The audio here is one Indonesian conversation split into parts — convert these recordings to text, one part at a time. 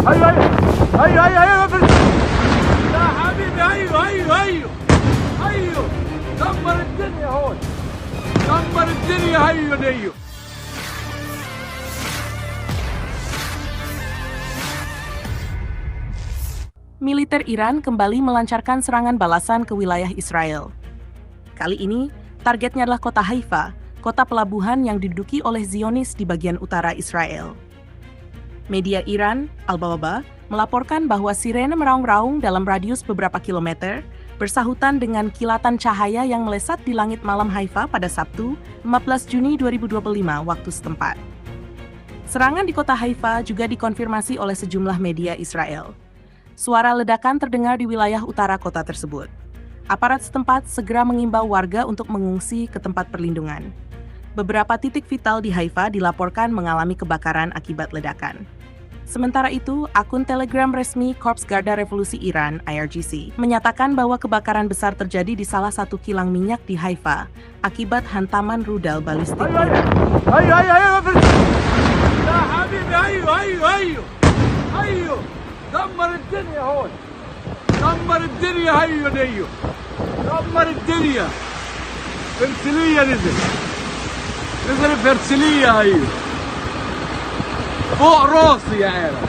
ايوه ايوه ايوه ايوه ايوه يا حبيبي ايوه ايوه ايوه ايوه دمر الدنيا هون دمر الدنيا ايوه ايوه. Militer Iran kembali melancarkan serangan balasan ke wilayah Israel. Kali ini, targetnya adalah kota Haifa, kota pelabuhan yang diduduki oleh Zionis di bagian utara Israel. Media Iran, Al-Bawaba, melaporkan bahwa sirene meraung-raung dalam radius beberapa kilometer, bersahutan dengan kilatan cahaya yang melesat di langit malam Haifa pada Sabtu, 14 Juni 2025 waktu setempat. Serangan di kota Haifa juga dikonfirmasi oleh sejumlah media Israel. Suara ledakan terdengar di wilayah utara kota tersebut. Aparat setempat segera mengimbau warga untuk mengungsi ke tempat perlindungan. Beberapa titik vital di Haifa dilaporkan mengalami kebakaran akibat ledakan. Sementara itu, akun Telegram resmi Korps Garda Revolusi Iran, IRGC, menyatakan bahwa kebakaran besar terjadi di salah satu kilang minyak di Haifa akibat hantaman rudal balistik Iran. ايوه ايوه ايوه يا حبيبي ايوه ايوه ايوه ايوه دمر الدنيا هون دمر الدنيا ايوه ايوه دمر الدنيا. فرسلية نزل فرسلية ايوه فوق راسي يا عالم.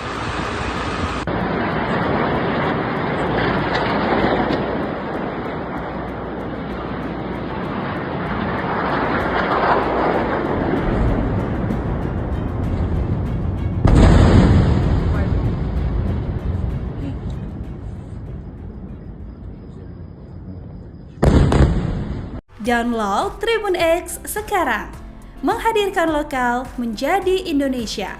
Download Tribun X sekarang, menghadirkan lokal menjadi Indonesia.